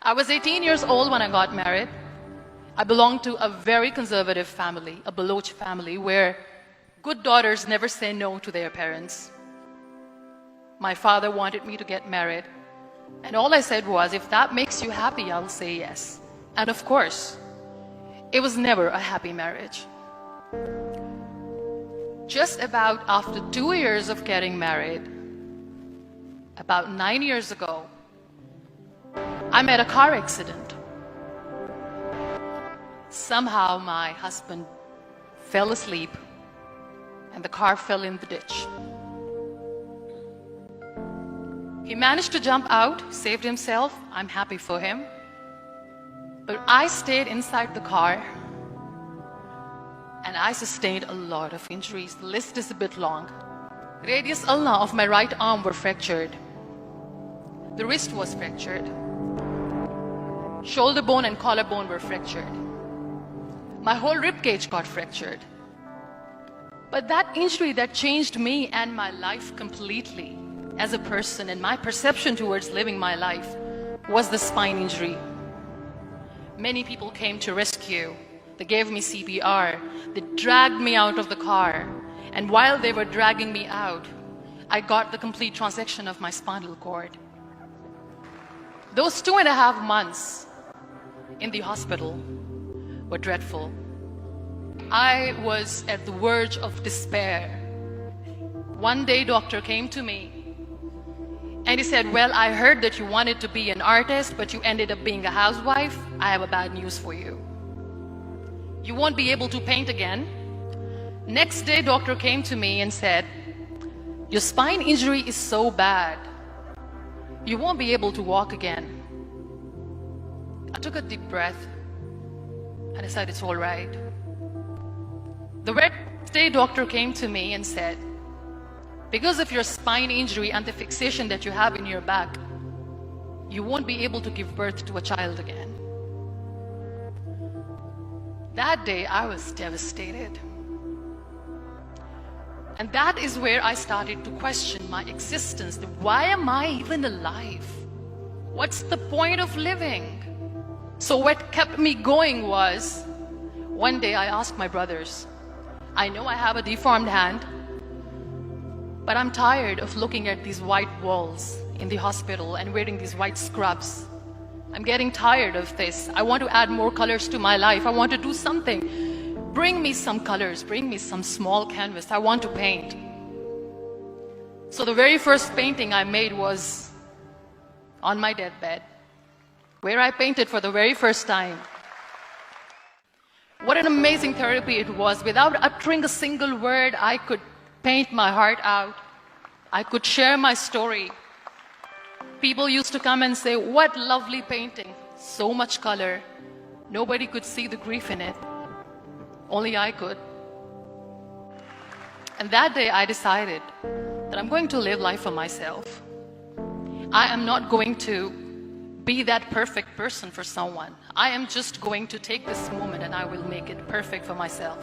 I was 18 years old when I got married. I belonged to a very conservative family, a Baloch family, where good daughters never say no to their parents. My father wanted me to get married, and all I said was, if that makes you happy, I'll say yes. And of course, it was never a happy marriage. Just about after 2 years of getting married, about 9 years ago, I met a car accident. Somehow my husband fell asleep and the car fell in the ditch. He managed to jump out, saved himself. I'm happy for him. But I stayed inside the car and I sustained a lot of injuries. The list is a bit long. Radius ulna of my right arm were fractured. The wrist was fractured. Shoulder bone and collarbone were fractured. My whole rib cage got fractured. But that injury that changed me and my life completely as a person and my perception towards living my life was the spine injury. Many people came to rescue. They gave me CPR. They dragged me out of the car. And while they were dragging me out, I got the complete transection of my spinal cord. Those 2.5 months in the hospital were dreadful. I was at the verge of despair. One day, doctor came to me and he said, well, I heard that you wanted to be an artist, but you ended up being a housewife. I have a bad news for you. You won't be able to paint again. Next day, doctor came to me and said, your spine injury is so bad, you won't be able to walk again. I took a deep breath and I said, it's all right. The very next day, doctor came to me and said, because of your spine injury and the fixation that you have in your back, you won't be able to give birth to a child again. That day, I was devastated. And that is where I started to question my existence. Why am I even alive? What's the point of living? So what kept me going was, one day I asked my brothers, I know I have a deformed hand, but I'm tired of looking at these white walls in the hospital and wearing these white scrubs. I'm getting tired of this. I want to add more colors to my life. I want to do something. Bring me some colors. Bring me some small canvas. I want to paint. So the very first painting I made was on my deathbed, where I painted for the very first time. What an amazing therapy it was. Without uttering a single word, I could paint my heart out. I could share my story. People used to come and say, what lovely painting, so much color. Nobody could see the grief in it. Only I could. And that day I decided that I'm going to live life for myself. I am not going to be that perfect person for someone. I am just going to take this moment and I will make it perfect for myself.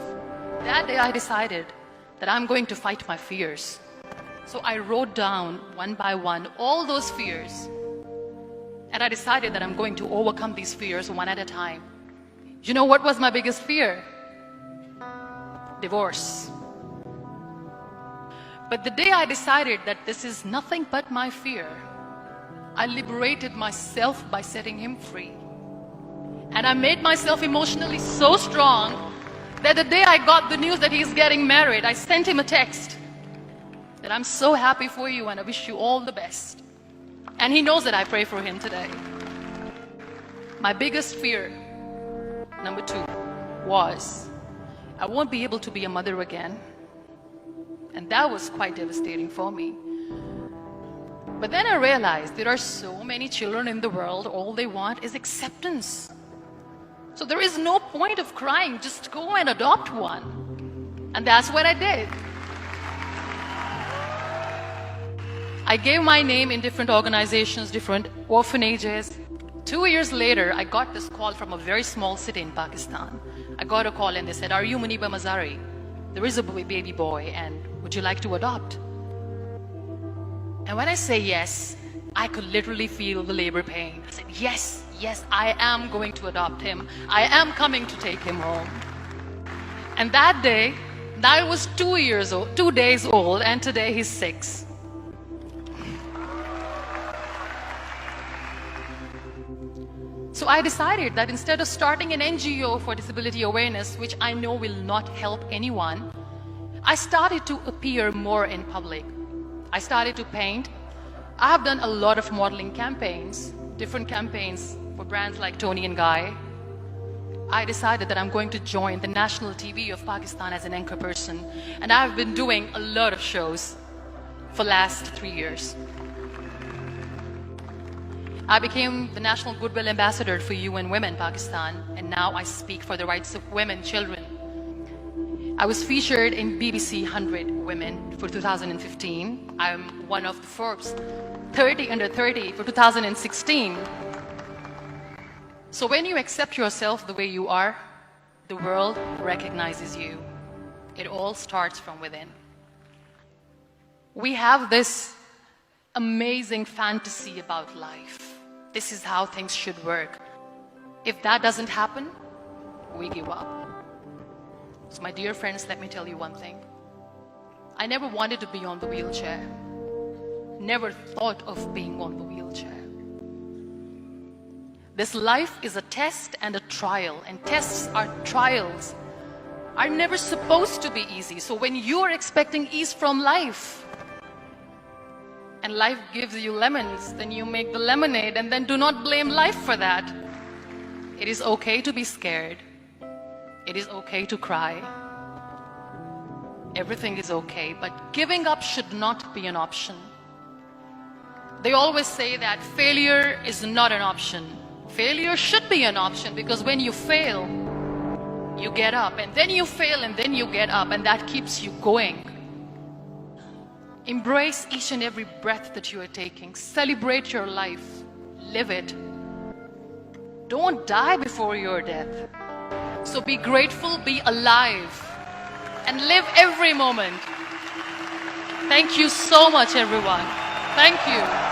That day I decided that I'm going to fight my fears. So I wrote down one by one all those fears. And I decided that I'm going to overcome these fears one at a time. You know what was my biggest fear? Divorce. But the day I decided that this is nothing but my fear, I liberated myself by setting him free. And I made myself emotionally so strong that the day I got the news that he's getting married, I sent him a text that I'm so happy for you and I wish you all the best. And he knows that I pray for him today. My biggest fear, number 2, was I won't be able to be a mother again. And that was quite devastating for me. But then I realized there are so many children in the world, all they want is acceptance. So there is no point of crying, just go and adopt one. And that's what I did. I gave my name in different organizations, different orphanages. 2 years later, I got this call from a very small city in Pakistan. I got a call and they said, are you Muniba Mazari? There is a baby boy and would you like to adopt? And when I say yes, I could literally feel the labor pain. I said, yes, yes, I am going to adopt him. I am coming to take him home. And that day, I was 2 days old, and today he's 6. So I decided that instead of starting an NGO for disability awareness, which I know will not help anyone, I started to appear more in public. I started to paint. I have done a lot of modeling campaigns, different campaigns for brands like Tony and Guy. I decided that I'm going to join the national TV of Pakistan as an anchor person, and I've been doing a lot of shows for the last 3 years. I became the National Goodwill Ambassador for UN Women Pakistan, and now I speak for the rights of women, children. I was featured in BBC 100 Women for 2015. I'm one of the Forbes 30 under 30 for 2016. So when you accept yourself the way you are, the world recognizes you. It all starts from within. We have this amazing fantasy about life. This is how things should work. If that doesn't happen, we give up. So my dear friends, let me tell you one thing. I never wanted to be on the wheelchair. Never thought of being on the wheelchair. This life is a test and a trial, and tests are trials are never supposed to be easy. So when you're expecting ease from life, and life gives you lemons, then you make the lemonade, and then do not blame life for that. It is okay to be scared. It is okay to cry. Everything is okay, but giving up should not be an option. They always say that failure is not an option. Failure should be an option, because when you fail, you get up, and then you fail, and then you get up, and that keeps you going. Embrace each and every breath that you are taking. Celebrate your life. Live it. Don't die before your death. So be grateful, be alive, and live every moment. Thank you so much, everyone. Thank you.